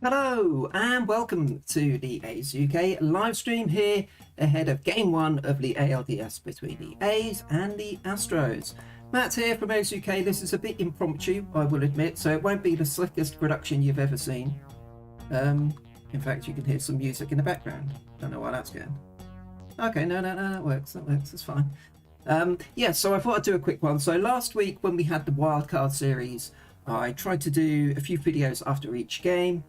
Hello and welcome to the A's UK live stream here ahead of game one of the ALDS between the A's and the Astros. Matt here from A's UK. This is a bit impromptu, I will admit, so it won't be the slickest production you've ever seen. In fact, you can hear some music in the background. Don't know why that's going. Okay, no, that works, it's fine. Yeah, so I thought I'd do a quick one. So last week when we had the wildcard series, I tried to do a few videos after each game.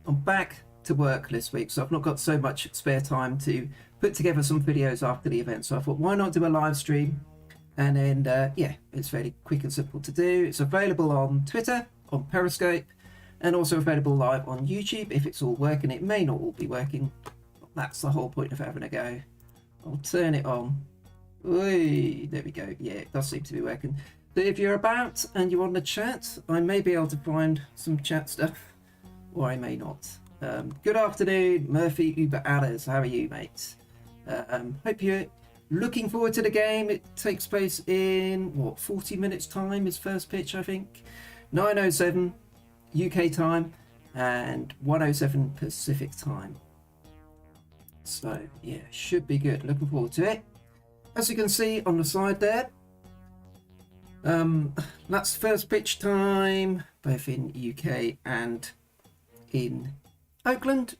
I'm back to work this week, so I've not got so much spare time to put together some videos after the event. So I thought, why not do a live stream? And then, yeah, it's fairly quick and simple to do. It's available on Twitter, on Periscope, and also available live on YouTube if it's all working. It may not all be working. That's the whole point of having a go. I'll turn it on. Oy, there we go. Yeah, it does seem to be working. So if you're about and you want to chat, I may be able to find some chat stuff. Or I may not. Good afternoon, Murphy Uber Alice. How are you, mate? Hope you're looking forward to the game. It takes place in, what, 40 minutes time is first pitch, I think. 9:07 UK time and 1:07 Pacific time. So, yeah, should be good. Looking forward to it. As you can see on the side there, that's first pitch time, both in UK and in Oakland.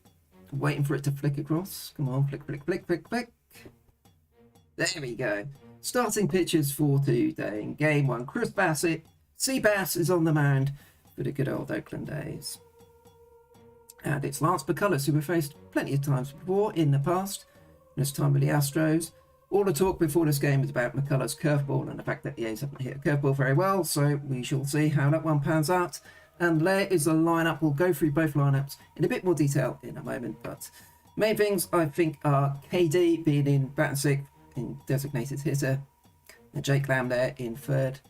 Waiting for it to flick across. Come on, flick. There we go. Starting pitchers for today in game one. Chris Bassett, Seabass is on the mound for the good old Oakland A's. And it's Lance McCullers, who we've faced plenty of times before in the past. This time with the Astros. All the talk before this game is about McCullers' curveball and the fact that the A's haven't hit a curveball very well. So we shall see how that one pans out. And there is the lineup. We'll go through both lineups in a bit more detail in a moment. But main things I think are KD being in batting sixth, in designated hitter, and Jake Lamb there in third.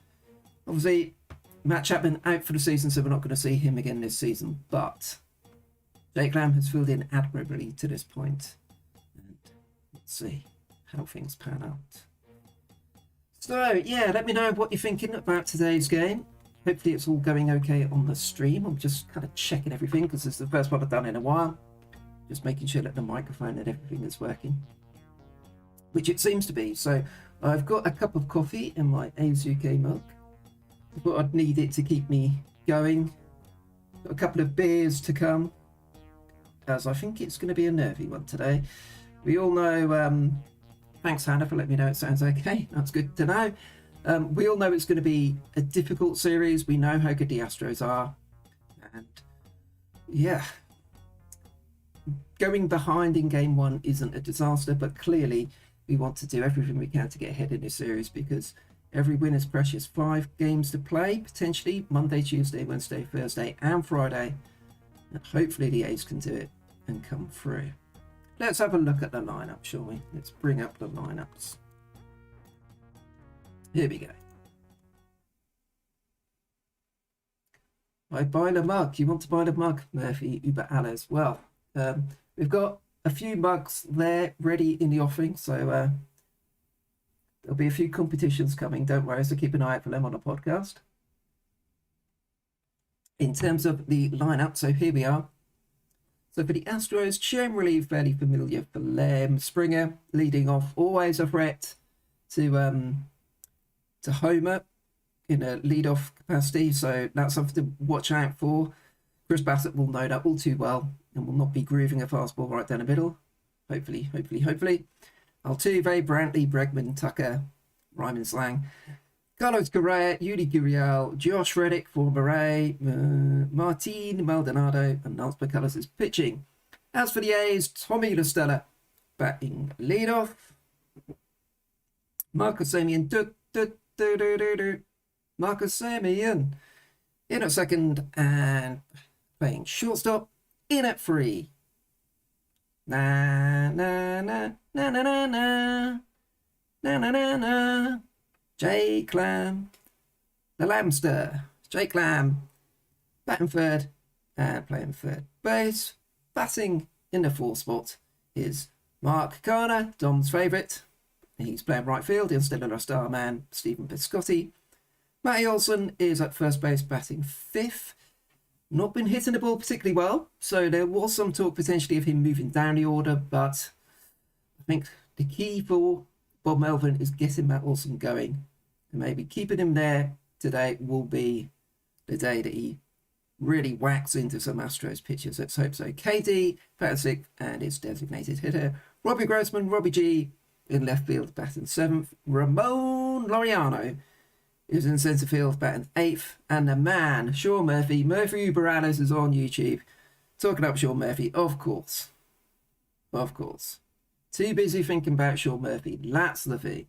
Obviously, Matt Chapman out for the season, so we're not going to see him again this season. But Jake Lamb has filled in admirably to this point. And let's see how things pan out. So, yeah, let me know what you're thinking about today's game. Hopefully it's all going okay on the stream. I'm just kind of checking everything because this is the first one I've done in a while. Just making sure that the microphone and everything is working, which it seems to be. So I've got a cup of coffee in my A's UK mug. I thought I'd need it to keep me going. Got a couple of beers to come, as I think it's going to be a nervy one today. We all know, thanks Hannah for letting me know it sounds okay. That's good to know. We all know it's going to be a difficult series. We know how good the Astros are. And yeah, going behind in game one isn't a disaster, but clearly we want to do everything we can to get ahead in this series because every win is precious. 5 games to play, potentially Monday, Tuesday, Wednesday, Thursday and Friday. And hopefully the A's can do it and come through. Let's have a look at the lineup, shall we? Let's bring up the lineups. Here we go. I buy the mug. You want to buy the mug, Murphy Uber Alice? Well, we've got a few mugs there ready in the offing, so there'll be a few competitions coming. Don't worry, so keep an eye out for them on the podcast. In terms of the lineup, so here we are. So for the Astros, generally fairly familiar for Lem. Springer leading off, always a threat to homer in a leadoff capacity, so that's something to watch out for. Chris Bassett will know that all too well and will not be grooving a fastball right down the middle. Hopefully. Altuve, Brantley, Bregman, Tucker, Ryman Slang, Carlos Correa, Yuli Gurriel, Josh Reddick for Murray, Martin Maldonado, and Lance McCullers is pitching. As for the A's, Tommy La Stella batting leadoff. Marcus Semien, Marcus Semien in at second and playing shortstop in at 3. Na na na na na na na na na na na. Jake Lamb, the Lambster. Jake Lamb batting third and playing third base. Batting in the 4th spot is Mark Garner, Dom's favourite. He's playing right field instead of our star man, Stephen Piscotty. Matty Olson is at first base batting 5th. not been hitting the ball particularly well. So there was some talk potentially of him moving down the order, but I think the key for Bob Melvin is getting Matt Olson going. And maybe keeping him there today will be the day that he really whacks into some Astros pitchers. Let's hope so. KD, batting sixth, and his designated hitter. Robbie Grossman, Robbie G in left field, batting seventh. Ramon Laureano is in centre field, batting eighth. And the man, Sean Murphy, Murphy Uberales is on YouTube. Talking up Sean Murphy, of course. Of course. Too busy thinking about Sean Murphy. That's the thing.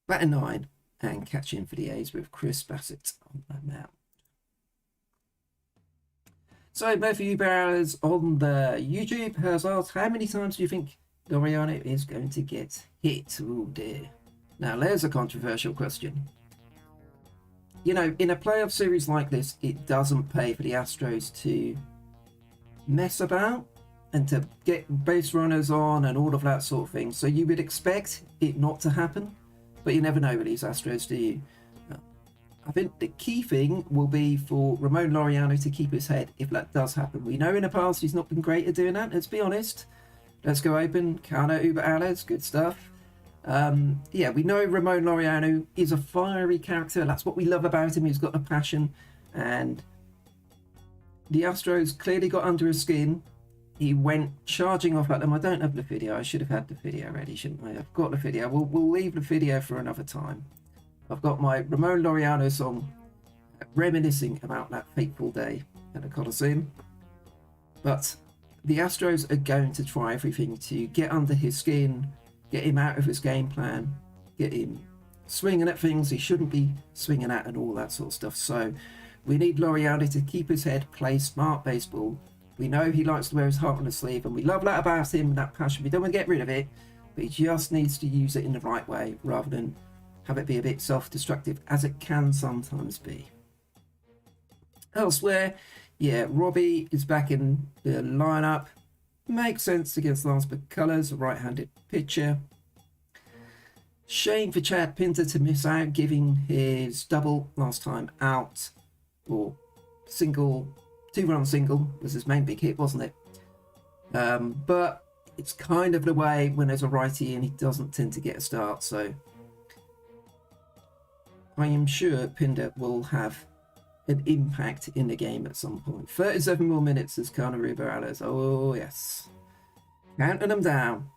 Batting 9 and catching for the A's with Chris Bassett on the mound. So Murphy Uberales on the YouTube has asked, how many times do you think Laureano is going to get hit? Oh dear. Now there's a controversial question. You know, in a playoff series like this, it doesn't pay for the Astros to mess about and to get base runners on and all of that sort of thing. So you would expect it not to happen, but you never know with these Astros, do you? I think the key thing will be for Ramon Laureano to keep his head if that does happen. We know in the past he's not been great at doing that, let's be honest. Let's go open. Carno Uberales, good stuff. Yeah, we know Ramon Laureano is a fiery character. That's what we love about him. He's got a passion. And the Astros clearly got under his skin. He went charging off at them. I don't have the video. I should have had the video ready, shouldn't I? I've got the video. We'll leave the video for another time. I've got my Ramon Laureano song reminiscing about that fateful day at the Coliseum. But the Astros are going to try everything to get under his skin, get him out of his game plan, get him swinging at things he shouldn't be swinging at and all that sort of stuff. So we need Laureano to keep his head, play smart baseball. We know he likes to wear his heart on his sleeve, and we love that about him, that passion. We don't want to get rid of it, but he just needs to use it in the right way rather than have it be a bit self-destructive, as it can sometimes be. Elsewhere, yeah, Robbie is back in the lineup. Makes sense against Lance McCullers, a right-handed pitcher. Shame for Chad Pinter to miss out, giving his double last time out, or single, two-run single was his main big hit, wasn't it? But it's kind of the way when there's a righty and he doesn't tend to get a start, so I am sure Pinder will have an impact in the game at some point. 37 more minutes as Carno Uberales. Oh, yes. Counting them down.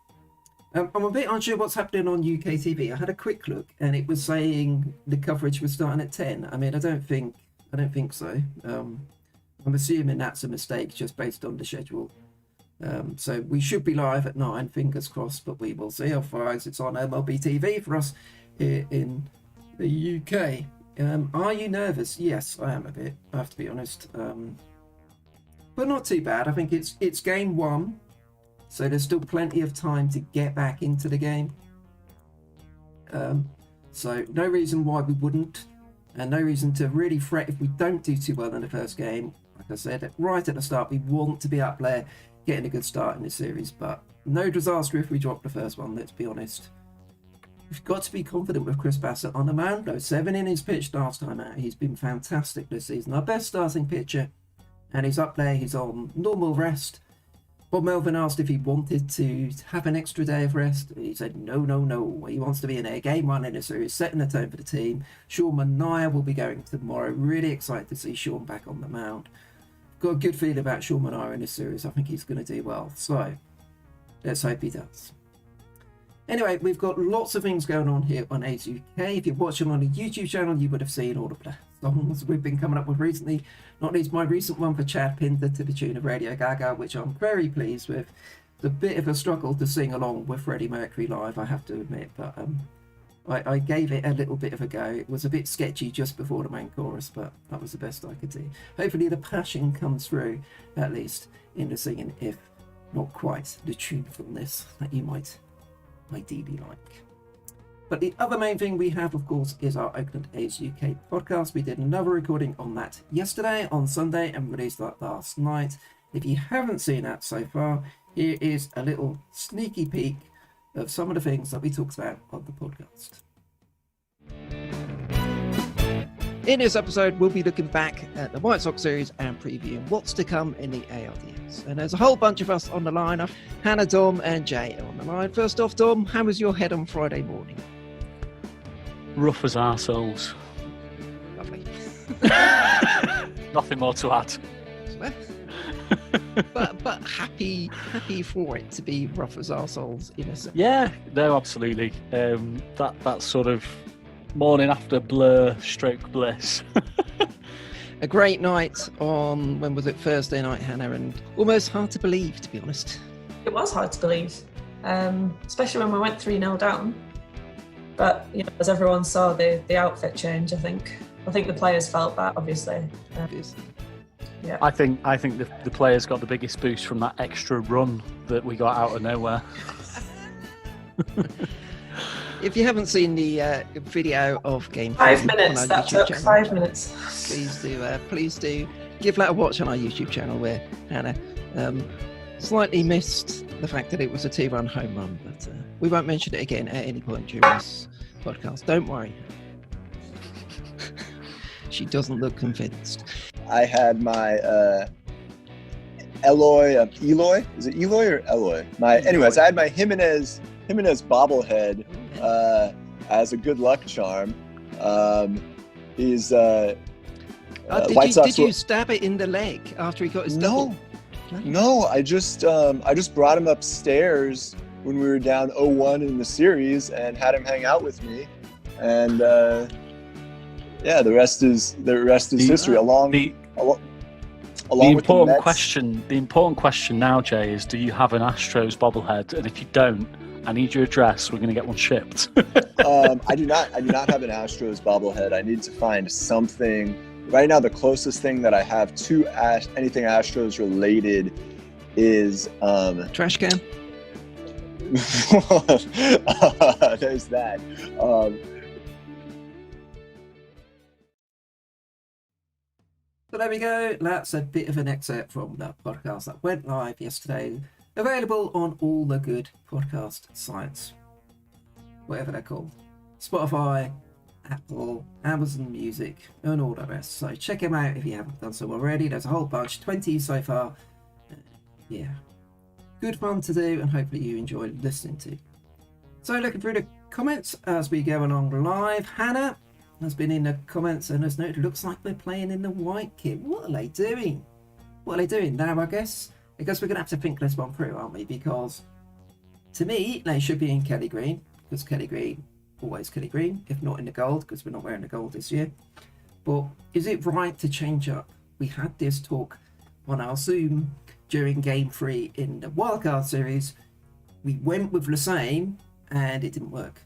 I'm a bit unsure what's happening on UK TV. I had a quick look and it was saying the coverage was starting at 10. I mean, I don't think so. I'm assuming that's a mistake just based on the schedule. So we should be live at 9, fingers crossed, but we will see. Otherwise, it's on MLB TV for us here in the UK. Are you nervous? Yes, I am a bit, I have to be honest. But not too bad. I think it's game 1, so there's still plenty of time to get back into the game. So no reason why we wouldn't, and no reason to really fret if we don't do too well in the first game. Like I said, right at the start, we want to be up there, getting a good start in this series, but no disaster if we drop the first one, let's be honest. We've got to be confident with Chris Bassett on the mound, though. 7 innings pitched last time out. He's been fantastic this season. Our best starting pitcher, and he's up there. He's on normal rest. Bob Melvin asked if he wanted to have an extra day of rest. He said no. He wants to be in there. Game 1 in the series, setting the tone for the team. Sean Manaea will be going tomorrow. Really excited to see Sean back on the mound. Got a good feeling about Sean Manaea in this series. I think he's going to do well. So let's hope he does. Anyway, we've got lots of things going on here on A's UK. If you're watching on the YouTube channel, you would have seen all of the songs we've been coming up with recently. Not least my recent one for Chad Pinter to the tune of Radio Gaga, which I'm very pleased with. It's a bit of a struggle to sing along with Freddie Mercury live, I have to admit, but I gave it a little bit of a go. It was a bit sketchy just before the main chorus, but that was the best I could do. Hopefully the passion comes through, at least, in the singing, if not quite the tunefulness that you might ideally like. But the other main thing we have, of course, is our Oakland A's UK podcast. We did another recording on that yesterday on Sunday and released that last night. If you haven't seen that so far, here is a little sneaky peek of some of the things that we talked about on the podcast. In this episode, we'll be looking back at the White Sox series and previewing what's to come in the ALDS. And there's a whole bunch of us on the line. Hannah, Dom, and Jay are on the line. First off, Dom, how was your head on Friday morning? Rough as arseholes. Lovely. Nothing more to add. but happy for it to be rough as arseholes in a sense. Yeah, no, absolutely. That sort of morning after blur stroke bliss. A great night on, when was it, Thursday night, Hannah, and almost hard to believe, to be honest. It was hard to believe, especially when we went 3-0 down. But as everyone saw the outfit change, I think the players felt that, obviously. Yeah. I think the players got the biggest boost from that extra run that we got out of nowhere. If you haven't seen the video of Game 5 minutes, that took channel, 5 minutes. Please do give that a watch on our YouTube channel, where Hannah slightly missed the fact that it was a 2-run home run, but we won't mention it again at any point during this podcast. Don't worry. She doesn't look convinced. I had my Eloy. Is it Eloy or Eloy? Anyways, I had my Jimenez bobblehead as a good luck charm. He's White Sox. Did you stab it in the leg after he got his double? No. I just brought him upstairs when we were down 0-1 in the series and had him hang out with me, and the rest is history. The important question now, Jay, is: do you have an Astros bobblehead? And if you don't, I need your address. We're going to get one shipped. I do not have an Astros bobblehead. I need to find something. Right now, the closest thing that I have to anything Astros related is trash can. There's that. So there we go. That's a bit of an excerpt from that podcast that went live yesterday. Available on all the good podcast sites, whatever they're called. Spotify, Apple, Amazon Music, and all the rest. So check them out if you haven't done so already. There's a whole bunch, 20 so far. Yeah, good fun to do, and hopefully you enjoy listening to. So looking through the comments as we go along live. Hannah has been in the comments and has noted, looks like we're playing in the white kit. What are they doing? Now, I guess we're going to have to think this one through, aren't we? Because to me, they should be in Kelly Green, because Kelly Green, always Kelly Green, if not in the gold, because we're not wearing the gold this year. But is it right to change up? We had this talk on our Zoom during Game 3 in the Wildcard series. We went with the same, and it didn't work.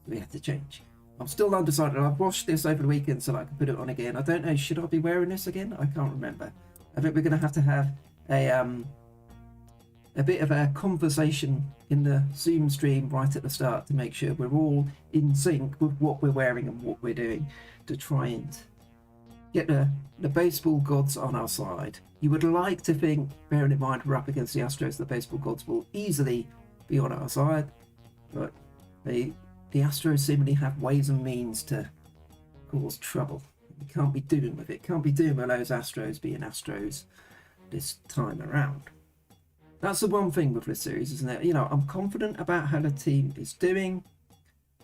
We had to change. I'm still undecided. I've watched this over the weekend so I can put it on again. I don't know, should I be wearing this again? I can't remember. I think we're going to have a bit of a conversation in the Zoom stream right at the start to make sure we're all in sync with what we're wearing and what we're doing, to try and get the baseball gods on our side. You would like to think, bearing in mind we're up against the Astros, the baseball gods will easily be on our side, but the Astros seemingly have ways and means to cause trouble. We can't be doing with it. Can't be doing with those Astros being Astros this time around. That's the one thing with this series, isn't it? I'm confident about how the team is doing.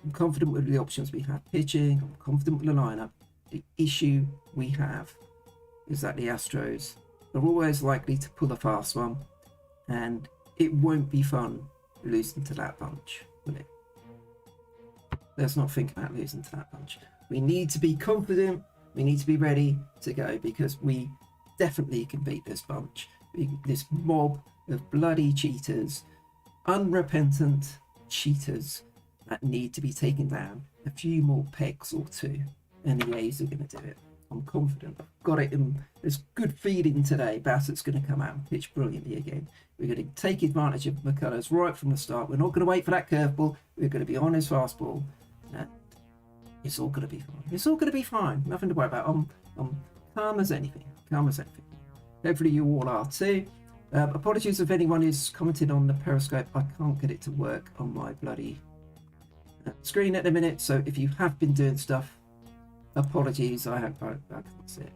I'm confident with the options we have pitching. I'm confident with the lineup. The issue we have is that the Astros are always likely to pull a fast one, and it won't be fun losing to that bunch, will it? Let's not think about losing to that bunch. We need to be confident. We need to be ready to go, because we definitely can beat this bunch. This mob of bloody cheaters, unrepentant cheaters that need to be taken down a few more pegs or two, and the A's are going to do it. I'm confident. I've got it in. There's good feeling today. Bassett's going to come out and pitch brilliantly again. We're going to take advantage of McCullers right from the start. We're not going to wait for that curveball. We're going to be on his fastball. And it's all going to be fine. It's all going to be fine. Nothing to worry about. I'm calm as anything. Hopefully you all are too. Apologies if anyone is commenting on the Periscope. I can't get it to work on my bloody screen at the minute. So if you have been doing stuff, Apologies, I can't see it.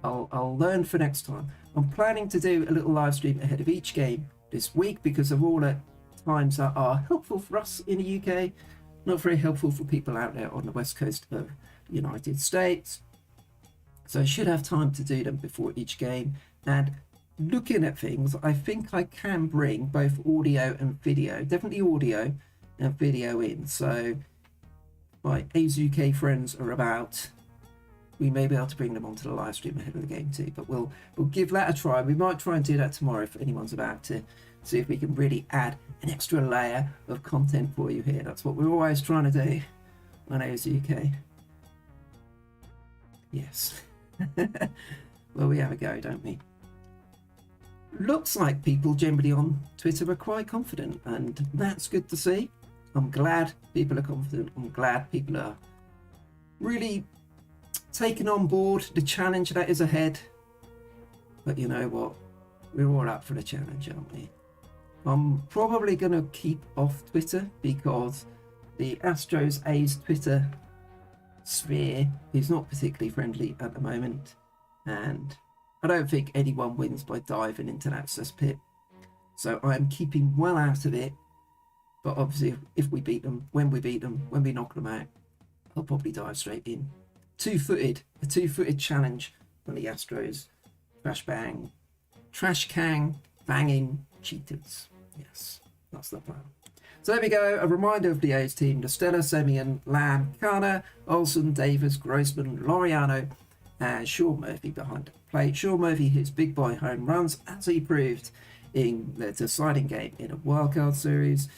I'll learn for next time. I'm planning to do a little live stream ahead of each game this week because of all the times that are helpful for us in the UK, not very helpful for people out there on the west coast of the United States. So I should have time to do them before each game. And looking at things, I think I can bring both audio and video, definitely audio and video in. So my A's UK friends are about. We may be able to bring them onto the live stream ahead of the game too, but we'll give that a try. We might try and do that tomorrow if anyone's about to see if we can really add an extra layer of content for you here. That's what we're always trying to do on A's UK. Yes. Well, we have a go, don't we? Looks like people generally on Twitter are quite confident, and that's good to see. I'm glad people are confident. I'm glad people are really taking on board the challenge that is ahead. But you know what? We're all up for the challenge, aren't we? I'm probably going to keep off Twitter because the Astros A's Twitter sphere is not particularly friendly at the moment, and I don't think anyone wins by diving into that cesspit. So I'm keeping well out of it. But obviously, if we beat them, when we knock them out, I'll probably dive straight in. A two-footed challenge from the Astros. Trash can banging cheaters. Yes, that's the plan. So there we go. A reminder of the A's team: Stella, Semien, Lamb, Kana, Olsen, Davis, Grossman, Laureano, and Sean Murphy behind the plate. Sean Murphy hits big boy home runs, as he proved in the deciding game in a wildcard series.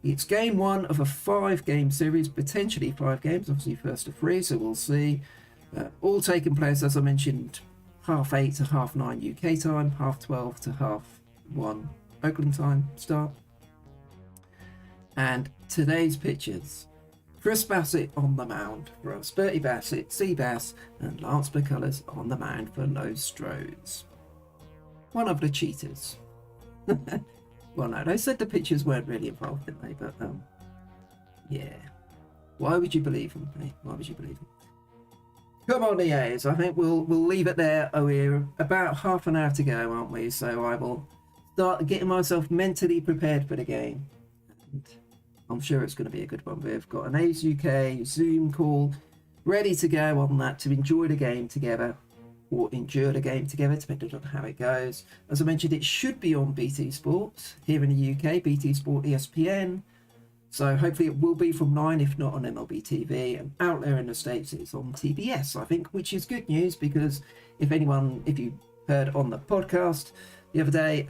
It's game one of a 5-game series, potentially 5 games, obviously first to 3, so we'll see. All taking place, as I mentioned, 8:30 to 9:30 UK time, 12:30 to 1:30 Oakland time start. And today's pitchers: Chris Bassett on the mound for us, Bertie Bassett, Seabass, and Lance McCullers on the mound for Los Stros. One of the cheaters. Well, no, they said the pitchers weren't really involved, didn't they? But, yeah. Why would you believe them, mate? Why would you believe them? Come on, the A's. I think we'll leave it there. Oh, we're about half an hour to go, aren't we? So I will start getting myself mentally prepared for the game. And I'm sure it's going to be a good one. We've got an A's UK Zoom call ready to go on that to enjoy the game together, or endure the game together, depending on how it goes. As I mentioned, it should be on BT Sport here in the UK, BT Sport ESPN. So hopefully it will be from 9, if not on MLB TV. And out there in the States, it's on TBS, I think, which is good news because if you heard on the podcast the other day,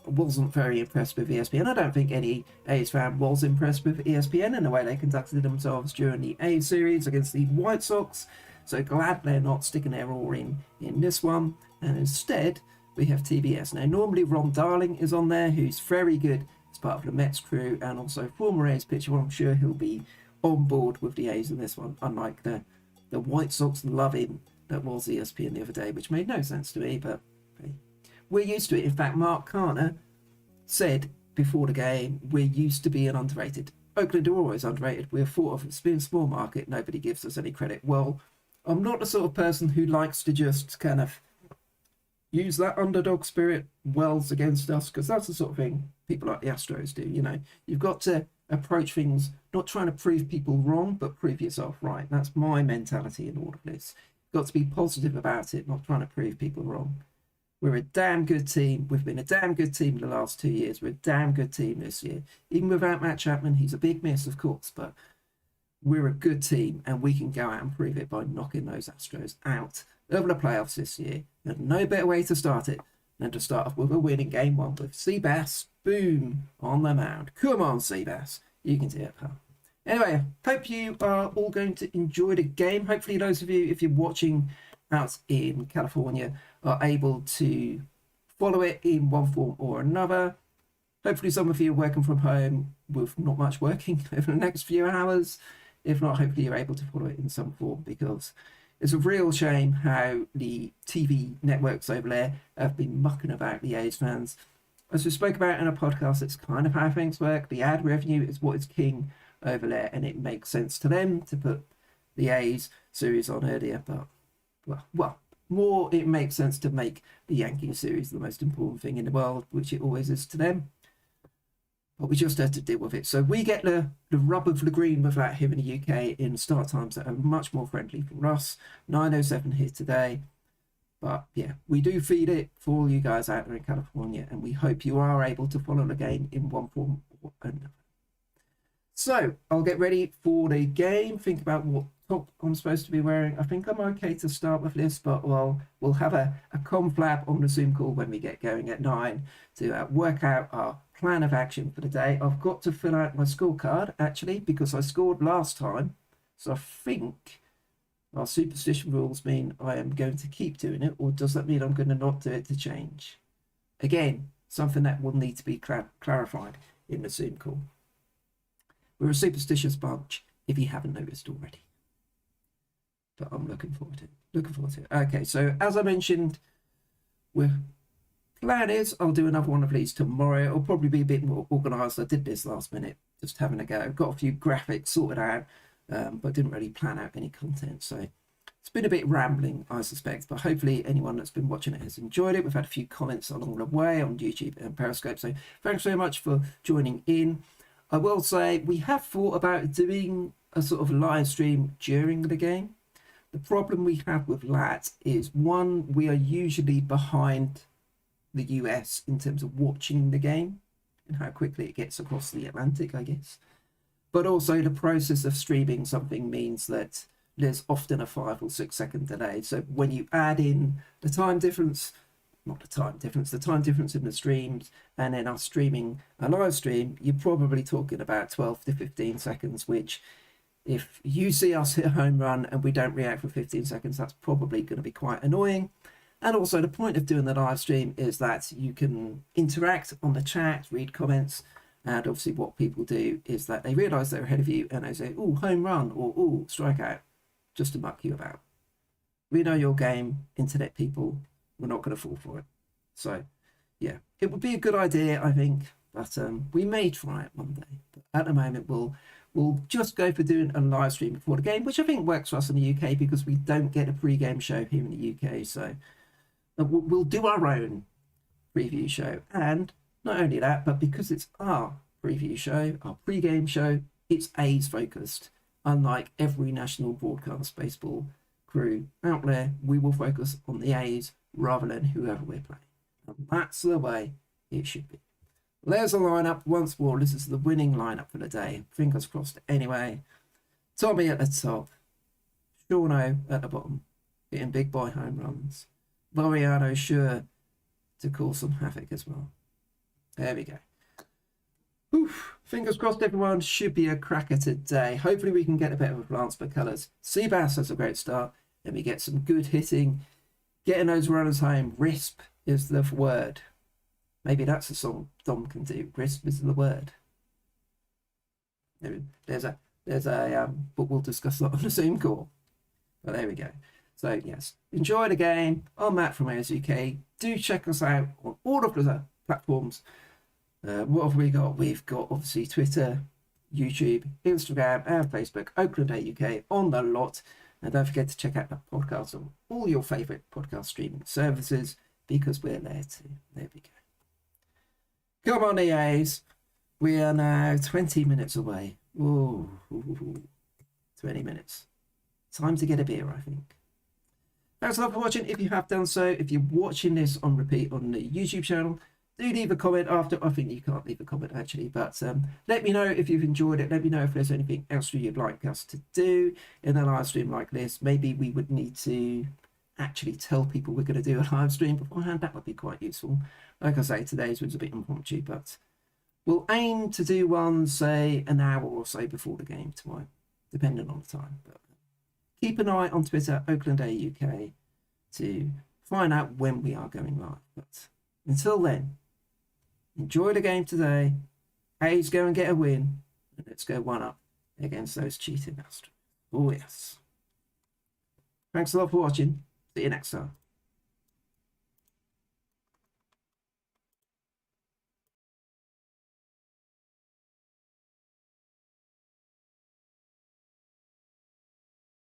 wasn't very impressed with ESPN. I don't think any A's fan was impressed with ESPN and the way they conducted themselves during the A's series against the White Sox. So glad they're not sticking their all in this one. And instead, we have TBS. Now, normally Ron Darling is on there, who's very good as part of the Mets crew and also former A's pitcher. Well, I'm sure he'll be on board with the A's in this one, unlike the White Sox loving that was ESPN the other day, which made no sense to me, but hey, we're used to it. In fact, Mark Carner said before the game, we're used to being underrated. Oakland are always underrated. We're thought of as being a small market. Nobody gives us any credit. Well, I'm not the sort of person who likes to just kind of use that underdog spirit wells against us, because that's the sort of thing people like the Astros do. You know, you've got to approach things not trying to prove people wrong, but prove yourself right. That's my mentality in all of this. You've got to be positive about it, not trying to prove people wrong. We're a damn good team. We've been a damn good team the last 2 years. We're a damn good team this year. Even without Matt Chapman, he's a big miss, of course, but we're a good team, and we can go out and prove it by knocking those Astros out of the playoffs this year. And no better way to start it than to start off with a win in game one with Seabass, boom, on the mound. Come on, Seabass. You can do it, pal. Anyway, hope you are all going to enjoy the game. Hopefully those of you, if you're watching out in California, are able to follow it in one form or another. Hopefully some of you are working from home with not much working over the next few hours. If not, hopefully you're able to follow it in some form, because it's a real shame how the TV networks over there have been mucking about the A's fans. As we spoke about in a podcast, it's kind of how things work. The ad revenue is what is king over there, and it makes sense to them to put the A's series on earlier, but well, more it makes sense to make the Yankees series the most important thing in the world, which it always is to them. But we just had to deal with it. So we get the rub of the green with that here in the UK in start times that are much more friendly for us. 9:07 here today. But yeah, we do feed it for all you guys out there in California, and we hope you are able to follow the game in one form or another. So I'll get ready for the game, think about what top I'm supposed to be wearing. I think I'm okay to start with this, but we'll have a conflab on the Zoom call when we get going at 9 to work out our plan of action for the day. I've got to fill out my scorecard, actually, because I scored last time. So I think our superstition rules mean I am going to keep doing it, or does that mean I'm going to not do it to change? Again, something that will need to be clarified in the Zoom call. We're a superstitious bunch, if you haven't noticed already. But I'm looking forward to it. Okay, so as I mentioned, plan is I'll do another one of these tomorrow. It'll probably be a bit more organised. I did this last minute, just having a go. Got a few graphics sorted out, but didn't really plan out any content. So it's been a bit rambling, I suspect, but hopefully anyone that's been watching it has enjoyed it. We've had a few comments along the way on YouTube and Periscope. So thanks very much for joining in. I will say we have thought about doing a sort of live stream during the game. The problem we have with that is, one, we are usually behind the US in terms of watching the game and how quickly it gets across the Atlantic, I guess. But also the process of streaming something means that there's often a 5 or 6 second delay. So when you add in the time difference, the time difference in the streams, and then us streaming a live stream, you're probably talking about 12 to 15 seconds, which if you see us hit a home run and we don't react for 15 seconds, that's probably going to be quite annoying. And also the point of doing the live stream is that you can interact on the chat, read comments, and obviously what people do is that they realise they're ahead of you and they say, oh, home run, or oh, strikeout, just to muck you about. We know your game, internet people. We're not going to fall for it. So yeah, it would be a good idea, I think, but we may try it one day. But at the moment, we'll just go for doing a live stream before the game, which I think works for us in the UK because we don't get a pre-game show here in the UK. So we'll do our own preview show. And not only that, but because it's our preview show, our pre-game show, it's A's focused. Unlike every national broadcast baseball crew out there, we will focus on the A's rather than whoever we're playing. And that's the way it should be. There's a lineup once more. This is the winning lineup for the day. Fingers crossed anyway. Tommy at the top. Shauno at the bottom, hitting big boy home runs. Laureano sure to cause some havoc as well. There we go. Oof. Fingers crossed everyone. Should be a cracker today. Hopefully we can get a bit of a glance for colours. Seabass has a great start. Then we get some good hitting. Getting those runners home. RISP is the word. Maybe that's a song Dom can do. RISP is the word. There's a but we'll discuss that on the Zoom call. But there we go. So yes, enjoy the game. I'm Matt from AS UK. Do check us out on all of the platforms. What have we got? We've got obviously Twitter, YouTube, Instagram, and Facebook. Oakland UK on the lot. And don't forget to check out the podcast on all your favourite podcast streaming services because we're there too. There we go. Come on, EAs. We are now 20 minutes away. Ooh, 20 minutes. Time to get a beer, I think. Thanks a lot for watching. If you have done so, if you're watching this on repeat on the YouTube channel, do leave a comment after. I think you can't leave a comment actually, but let me know if you've enjoyed it. Let me know if there's anything else you'd like us to do in a live stream like this. Maybe we would need to actually tell people we're going to do a live stream beforehand. That would be quite useful. Like I say, today's was a bit impromptu, but we'll aim to do one, say, an hour or so before the game tomorrow, depending on the time. But keep an eye on Twitter, Oakland UK, to find out when we are going live. But until then, enjoy the game today. A's go and get a win. And let's go one up against those cheating Astros. Oh, yes. Thanks a lot for watching. See you next time.